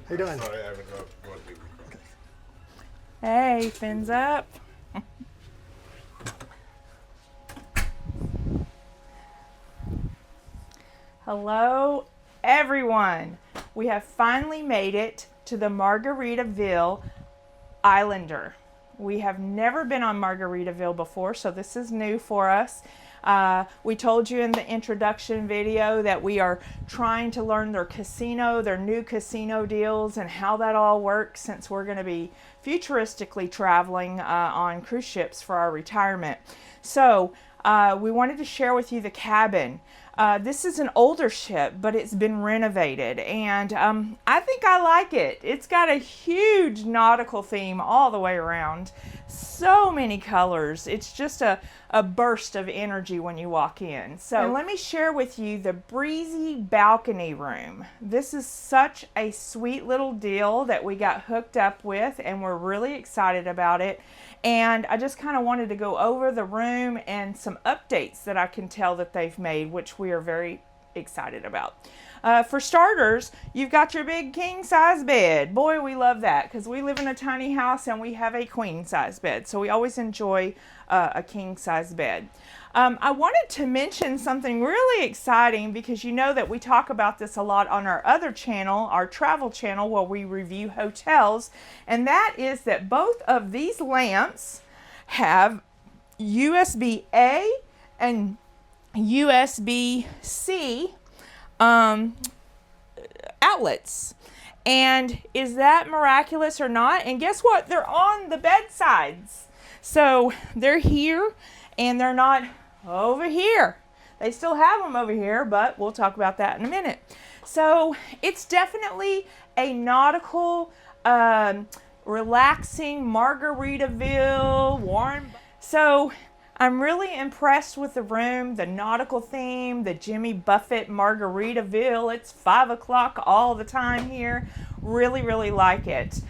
How you doing? Sorry, I would not want to. Hey, fins up. Hello, everyone. We have finally made it to the Margaritaville Islander. We have never been on Margaritaville before, so this is new for us. We told you in the introduction video that we are trying to learn their new casino deals and how that all works, since we're going to be futuristically traveling on cruise ships for our retirement. So we wanted to share with you the cabin. This is an older ship, but it's been renovated, and I think I like it. It's got a huge nautical theme all the way around. So many colors. It's just a burst of energy when you walk in. So let me share with you the Breezy Balcony room. This is such a sweet little deal that we got hooked up with, and we're really excited about it. And I just kind of wanted to go over the room and some updates that I can tell that they've made, which we are very excited about. For starters, you've got your big king size bed. Boy, we love that because we live in a tiny house and we have a queen size bed. So we always enjoy a king size bed. I wanted to mention something really exciting because you know that we talk about this a lot on our other channel, our travel channel, where we review hotels. And that is that both of these lamps have USB-A and USB-C outlets. And is that miraculous or not? And guess what? They're on the bedsides. So they're here and they're not over here. They still have them over here, but we'll talk about that in a minute. So it's definitely a nautical, relaxing Margaritaville, warm. So I'm really impressed with the room, the nautical theme, the Jimmy Buffett Margaritaville. It's 5 o'clock all the time here. Really, really like it.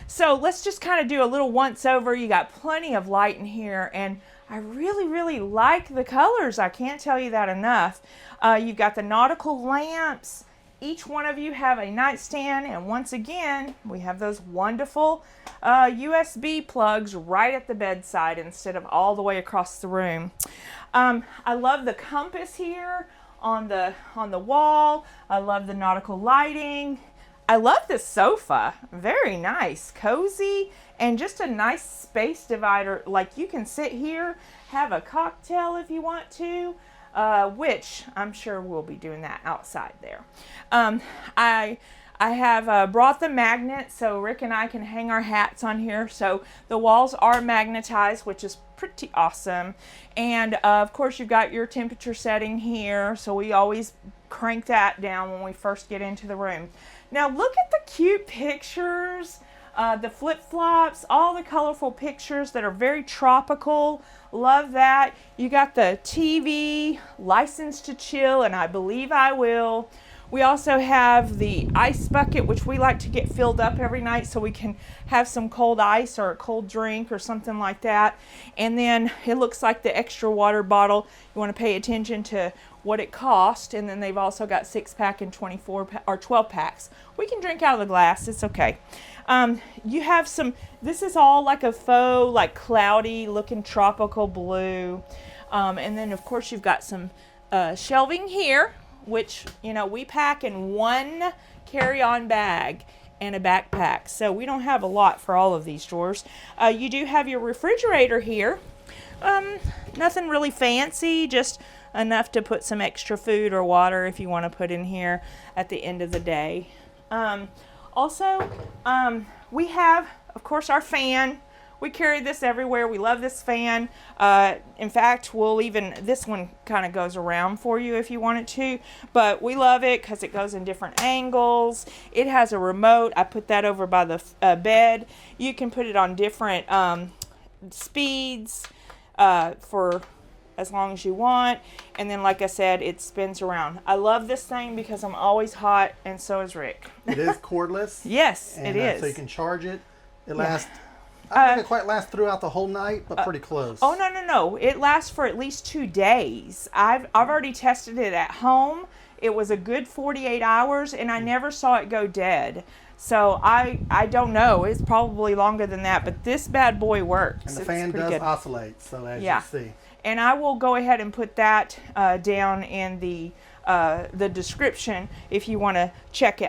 So let's just kind of do a little once over. You got plenty of light in here, and I really, really like the colors. I can't tell you that enough. You've got the nautical lamps. Each one of you have a nightstand, and once again, we have those wonderful USB plugs right at the bedside instead of all the way across the room. I love the compass here on the wall. I love the nautical lighting. I love this sofa. Very nice, cozy, and just a nice space divider. Like you can sit here, have a cocktail if you want to. Which I'm sure we'll be doing that outside there. I have brought the magnet so Rick and I can hang our hats on here. So the walls are magnetized, which is pretty awesome. And of course you've got your temperature setting here. So we always crank that down when we first get into the room. Now look at the cute pictures. The flip-flops, all the colorful pictures that are very tropical. Love that. You got the TV, license to chill, and I believe I will. We also have the ice bucket, which we like to get filled up every night so we can have some cold ice or a cold drink or something like that. And then it looks like the extra water bottle. You want to pay attention to what it cost. And then they've also got 6-pack and 12 packs. We can drink out of the glass. It's okay. You have some, this is all like a faux, like cloudy looking tropical blue. And then of course you've got some shelving here, which, you know, we pack in one carry-on bag and a backpack. So we don't have a lot for all of these drawers. You do have your refrigerator here. Nothing really fancy, just enough to put some extra food or water if you want to put in here at the end of the day. Also, we have, of course, our fan. We carry this everywhere. We love this fan. In fact, this one kind of goes around for you if you want it to. But we love it because it goes in different angles. It has a remote. I put that over by the bed. You can put it on different speeds for as long as you want. And then, like I said, it spins around. I love this thing because I'm always hot, and so is Rick. It is cordless. Yes, and, it is. So you can charge it. It lasts, I don't think it quite lasts throughout the whole night, but pretty close. Oh, no. It lasts for at least 2 days. I've already tested it at home. It was a good 48 hours, and I never saw it go dead. So I don't know. It's probably longer than that, but this bad boy works. And the It's fan pretty does good. oscillate, so as Yeah. you see. And I will go ahead and put that down in the description if you want to check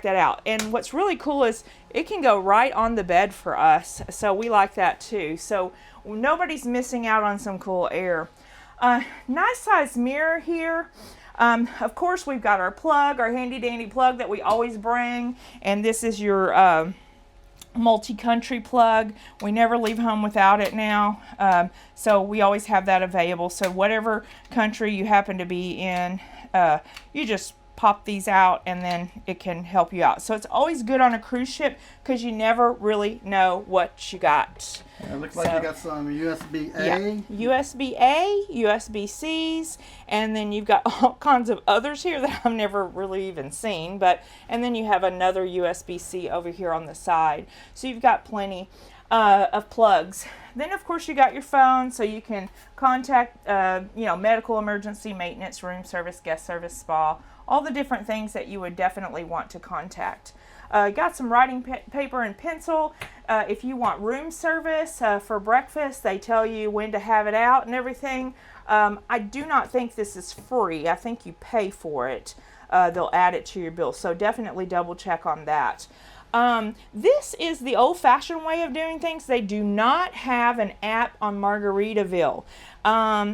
that out. And what's really cool is it can go right on the bed for us, so we like that too. So nobody's missing out on some cool air. Nice size mirror here. Of course, we've got our plug, our handy dandy plug that we always bring, and this is your multi-country plug. We never leave home without it now, so we always have that available. So whatever country you happen to be in, you just pop these out and then it can help you out. So it's always good on a cruise ship because you never really know what you got. It looks like you got some USB-A. Yeah, USB-A, USB-Cs, and then you've got all kinds of others here that I've never really even seen. And then you have another USB-C over here on the side. So you've got plenty of plugs. Then of course you got your phone, so you can contact medical emergency, maintenance, room service, guest service, spa, all the different things that you would definitely want to contact. Got some writing paper and pencil. If you want room service for breakfast, they tell you when to have it out and everything. I do not think this is free. I think you pay for it. They'll add it to your bill, so definitely double check on that. This is the old-fashioned way of doing things. They do not have an app on Margaritaville.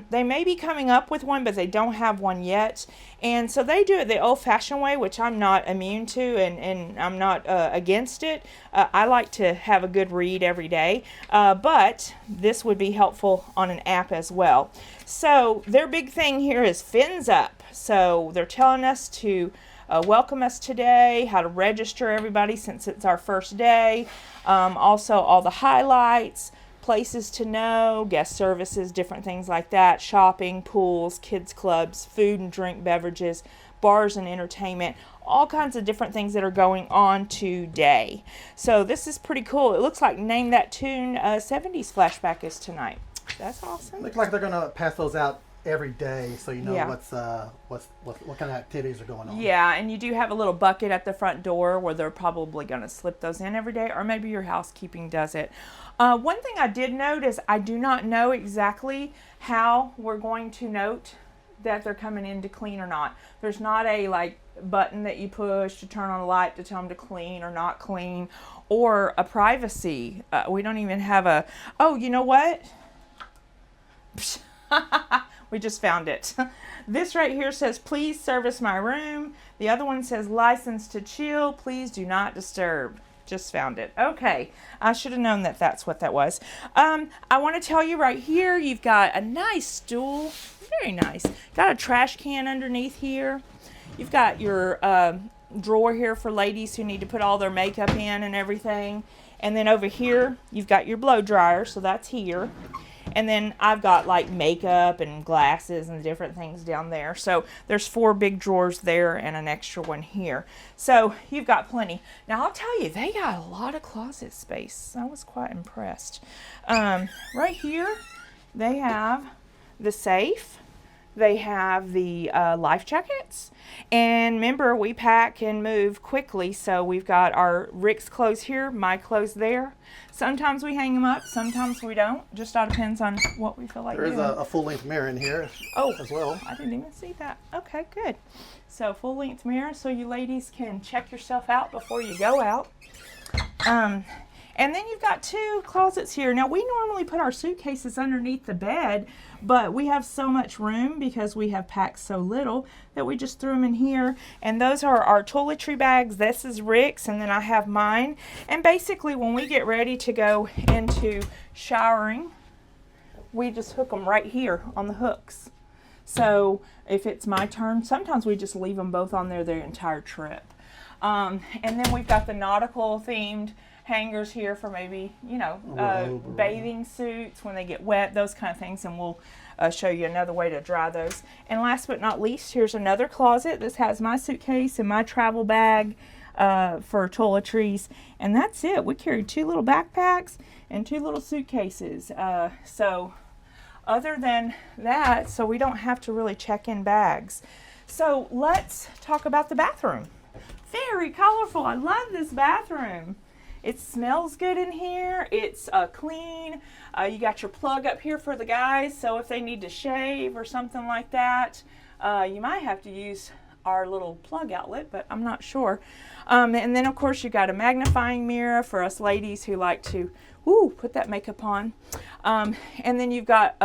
They may be coming up with one, but they don't have one yet. And so they do it the old-fashioned way, which I'm not immune to, and I'm not against it. I like to have a good read every day, but this would be helpful on an app as well. So their big thing here is fins up. So they're telling us to welcome us today, how to register everybody since it's our first day. Also all the highlights, places to know, guest services, different things like that, shopping, pools, kids clubs, food and drink beverages, bars and entertainment, all kinds of different things that are going on today. So this is pretty cool. It looks like Name That Tune 70s flashback is tonight. That's awesome. Looks like they're going to pass those out every day, so you know Yeah. what kind of activities are going on. Yeah, and you do have a little bucket at the front door where they're probably going to slip those in every day, or maybe your housekeeping does it. One thing I did note is I do not know exactly how we're going to note that they're coming in to clean or not. There's not a button that you push to turn on a light to tell them to clean or not clean, or a privacy. We don't even have a, oh, you know what? We just found it. This right here says, please service my room. The other one says, license to chill. Please do not disturb. Just found it. Okay. I should have known that that's what that was. I want to tell you right here, you've got a nice stool. Very nice. Got a trash can underneath here. You've got your drawer here for ladies who need to put all their makeup in and everything. And then over here, you've got your blow dryer. So that's here. And then I've got like makeup and glasses and different things down there. So there's 4 big drawers there and an extra one here. So you've got plenty. Now I'll tell you, they got a lot of closet space. I was quite impressed. Right here, they have the safe. They have the life jackets. And remember, we pack and move quickly. So we've got our Rick's clothes here, my clothes there. Sometimes we hang them up, sometimes we don't. Just all depends on what we feel like There is doing. a full-length mirror in here as well. I didn't even see that. Okay, good. So full-length mirror so you ladies can check yourself out before you go out. And then you've got 2 closets here. Now, we normally put our suitcases underneath the bed, but we have so much room because we have packed so little that we just threw them in here. And those are our toiletry bags. This is Rick's, and then I have mine. And basically, when we get ready to go into showering, we just hook them right here on the hooks. So if it's my turn, sometimes we just leave them both on there the entire trip. And then we've got the nautical themed hangers here for maybe, bathing suits when they get wet, those kind of things, and we'll show you another way to dry those. And last but not least, here's another closet. This has my suitcase and my travel bag for toiletries, and that's it. We carried 2 little backpacks and 2 little suitcases. So other than that, so we don't have to really check in bags. So let's talk about the bathroom. Very colorful. I love this bathroom. It smells good in here. It's clean. You got your plug up here for the guys, so if they need to shave or something like that, you might have to use our little plug outlet, but I'm not sure. And then of course you got a magnifying mirror for us ladies who like to put that makeup on. And then you've got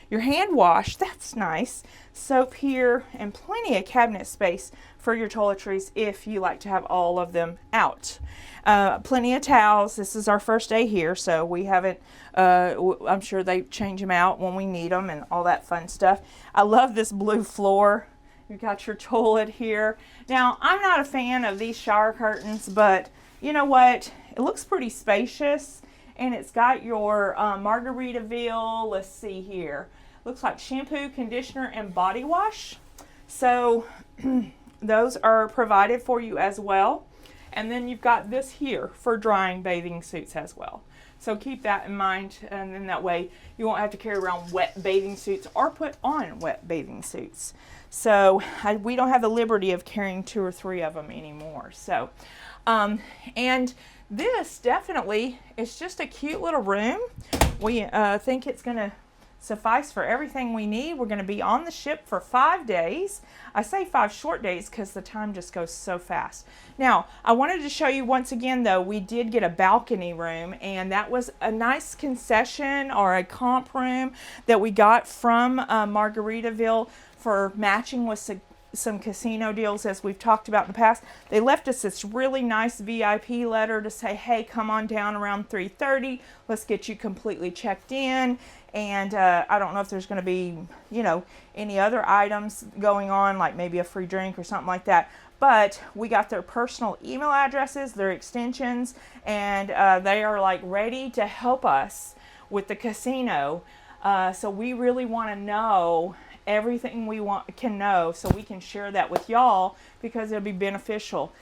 your hand wash. That's nice. Soap here, and plenty of cabinet space for your toiletries if you like to have all of them out. Plenty of towels. This is our first day here, so we haven't, I'm sure they change them out when we need them and all that fun stuff. I love this blue floor. You've got your toilet here. Now, I'm not a fan of these shower curtains, but you know what? It looks pretty spacious, and it's got your Margaritaville, let's see here. Looks like shampoo, conditioner, and body wash. So those are provided for you as well. And then you've got this here for drying bathing suits as well. So keep that in mind, and then that way you won't have to carry around wet bathing suits or put on wet bathing suits. So we don't have the liberty of carrying 2 or 3 of them anymore. So, and this definitely is just a cute little room. We think it's going to suffice for everything we need. We're going to be on the ship for 5 days. I say 5 short days because the time just goes so fast. Now, I wanted to show you once again, though, we did get a balcony room, and that was a nice concession or a comp room that we got from Margaritaville for matching with some casino deals, as we've talked about in the past. They left us this really nice VIP letter to say, hey, come on down around 3:30. Let's get you completely checked in. And I don't know if there's going to be, you know, any other items going on, like maybe a free drink or something like that. But we got their personal email addresses, their extensions, and they are like ready to help us with the casino. So we really want to know everything we can know, so we can share that with y'all, because it'll be beneficial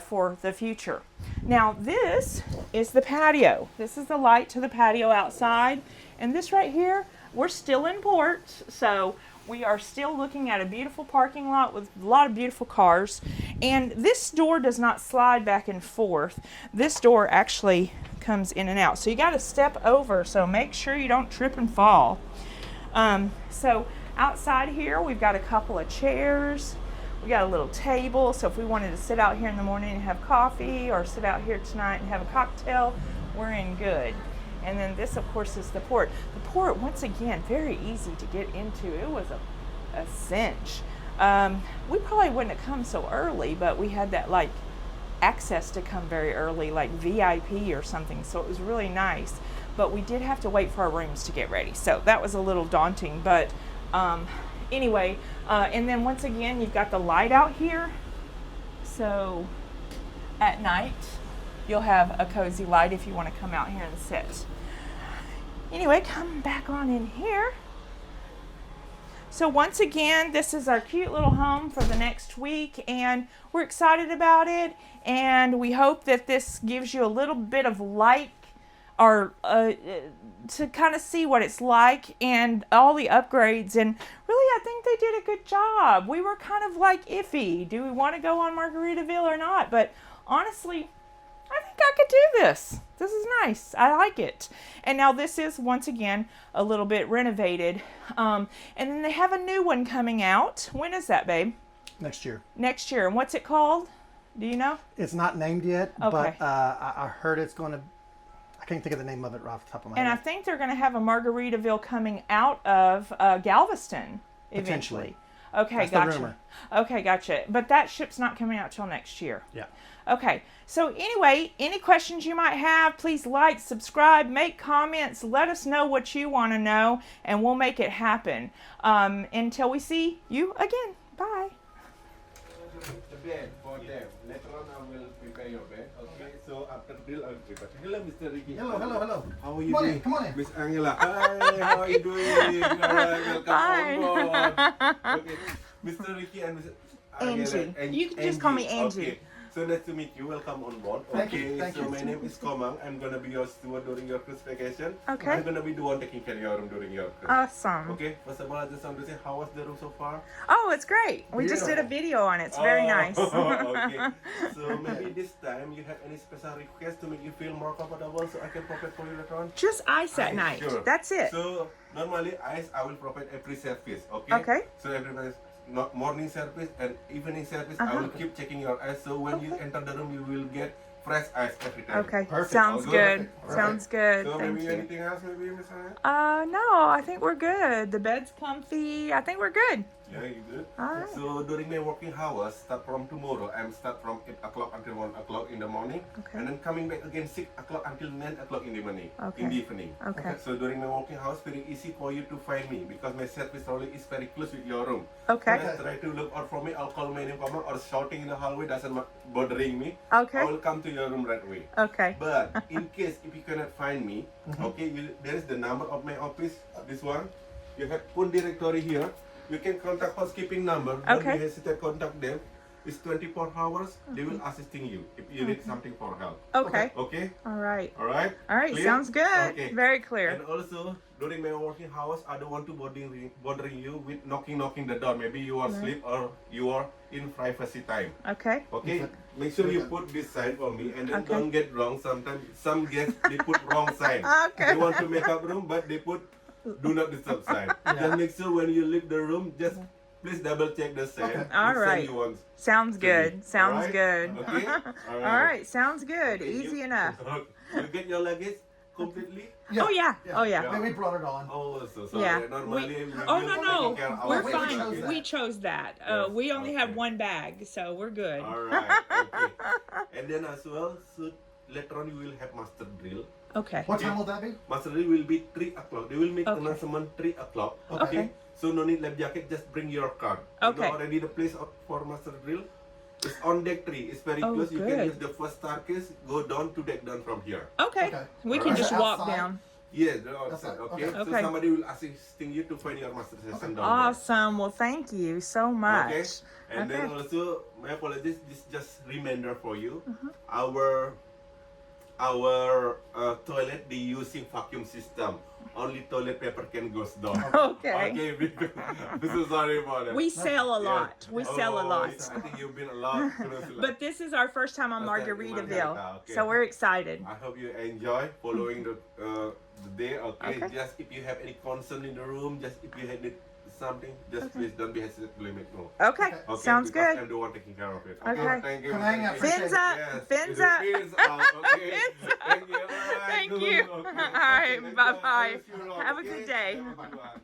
for the future. Now, this is the patio. This is the light to the patio outside. And this right here, we're still in port, so we are still looking at a beautiful parking lot with a lot of beautiful cars. And this door does not slide back and forth. This door actually comes in and out. So you got to step over, so make sure you don't trip and fall. So outside here, we've got a couple of chairs. We got a little table, so if we wanted to sit out here in the morning and have coffee, or sit out here tonight and have a cocktail, we're in good. And then this, of course, is the port. The port, once again, very easy to get into. It was a cinch. We probably wouldn't have come so early, but we had that like access to come very early, like VIP or something, so it was really nice. But we did have to wait for our rooms to get ready, so that was a little daunting. But anyway, and then once again, you've got the light out here, so at night you'll have a cozy light if you want to come out here and sit. Anyway, come back on in here. So once again, this is our cute little home for the next week, and we're excited about it, and we hope that this gives you a little bit of light, or to kind of see what it's like and all the upgrades. And really, I think they did a good job. We were kind of like iffy. Do we want to go on Margaritaville or not? But honestly, I think I could do this. This is nice. I like it. And now this is, once again, a little bit renovated. And then they have a new one coming out. When is that, babe? Next year. Next year. And what's it called? Do you know? It's not named yet, Okay. but I heard it's going to, I can't think of the name of it right off the top of my And head. I think they're going to have a Margaritaville coming out of Galveston eventually. Potentially. Okay, That's the gotcha. rumor. Okay, gotcha. But that ship's not coming out till next year. Yeah. Okay, so anyway, any questions you might have, please like, subscribe, make comments, let us know what you want to know, and we'll make it happen. Until we see you again. Bye. The bed for them. Later on, I will prepare your bed. Okay. So after bill, I will prepare. Hello, Mr. Ricky. Hello. How are you Come on doing? in, come on in. Miss Angela. Hi. How are you doing? Welcome Fine. on board. Okay. Mr. Ricky and Miss Angie. You can just call me Angie. Okay. So nice to meet you. Welcome on board. Thank Okay, you, thank so you. my name is Komang. I'm gonna be your steward during your cruise vacation. Okay. I'm gonna be the one taking care of your room during your cruise. Awesome. Okay, first of all, I just want to say, how was the room so far? Oh, it's great. We just did a video on it. It's very nice. Okay. So maybe this time you have any special request to make you feel more comfortable, so I can provide for you later on. Just ice at night. Sure. That's it. So normally ice I will provide every service. Okay. Okay. So everybody's not morning service and evening service. I will keep checking your ice. So when you enter the room, you will get fresh ice every time. Okay. Perfect. Sounds All good. good? Sounds good. So Thank maybe you. anything else, maybe Miss Anna? No, I think we're good. The bed's comfy. I think we're good. Yeah, you good. All right. So during my working hours, start from tomorrow, I'm start from 8 o'clock until 1 o'clock in the morning, Okay. and then coming back again 6 o'clock until 9 o'clock in the morning, Okay. in the evening. Okay. So during my working hours, very easy for you to find me because my service only is very close with your room. Okay. Just try to look out for me. I'll call my name, or shouting in the hallway doesn't bothering me. Okay. I will come to your room right away. Okay. But in case if you cannot find me, okay, there is the number of my office. This one, you have put directory here. You can contact housekeeping number. Don't Okay. be hesitate. Contact them. It's 24 hours. They will assisting you if you need something for help. Okay. Okay. All right. All right. All right. Clear? Sounds good. Okay. Very clear. And also during my working hours, I don't want to bothering you with knocking the door. Maybe you are asleep or you are in privacy time. Okay. Okay, make sure you put this sign for me, and then Okay. don't get wrong. Sometimes some guests they put wrong sign. Okay. They want to make up room, but they put do not disturb sign. Just make sure when you leave the room, just please double check the sign. Okay. All which sign right. you want Sounds to be. good. Sounds Alright? good. Okay. All right. Sounds good. Okay, Easy you- enough. You get your luggage completely. Oh yeah. Oh yeah. We brought it on. Oh, so sorry. Yeah. Normally, we Oh will no taking care of no. We're our we fine. chose that. We chose that. Yes, We only have okay. one bag, so we're good. All right. Okay. And then as well, so later on you will have master drill. Okay. What time will that be? Master drill will be 3 o'clock. They will make Okay. announcement 3 o'clock. Okay. So no need life jacket. Just bring your card. Okay. You know already the place for master drill. It's on deck 3. It's very Oh, close. You good. can use the first staircase. Go down to deck down from here. Okay. Okay. We can Is just it walk outside? down. Yes, they're outside. Outside, Okay. okay. So Okay. somebody will assisting you to find your master session down Awesome. Well, thank you so there. much. Okay. And then Okay. also, my apologies. This is just reminder for you. Mm-hmm. Our toilet, they using vacuum system. Only toilet paper can goes down. Okay. Okay, because I'm so sorry about that. We sell a Yeah. lot. We sell a Oh, lot. I think you've been a lot. But this is our first time on First time in Margaritaville, Margarita, okay. so we're excited. I hope you enjoy following the day. Okay? Okay. Just if you have any concern in the room, just if you need something, just please don't be hesitant to let me know. Okay. Okay, Sounds because I'm good. the one taking care of it. Okay. Thank you. Can I thank you. appreciate Fins up. Yes, Fins the up. fins out, okay. Fins up. Thank you. All right, Thank good. you. Okay. All right. Okay, Bye-bye. bless you all, Have a okay? good day. Have a good one.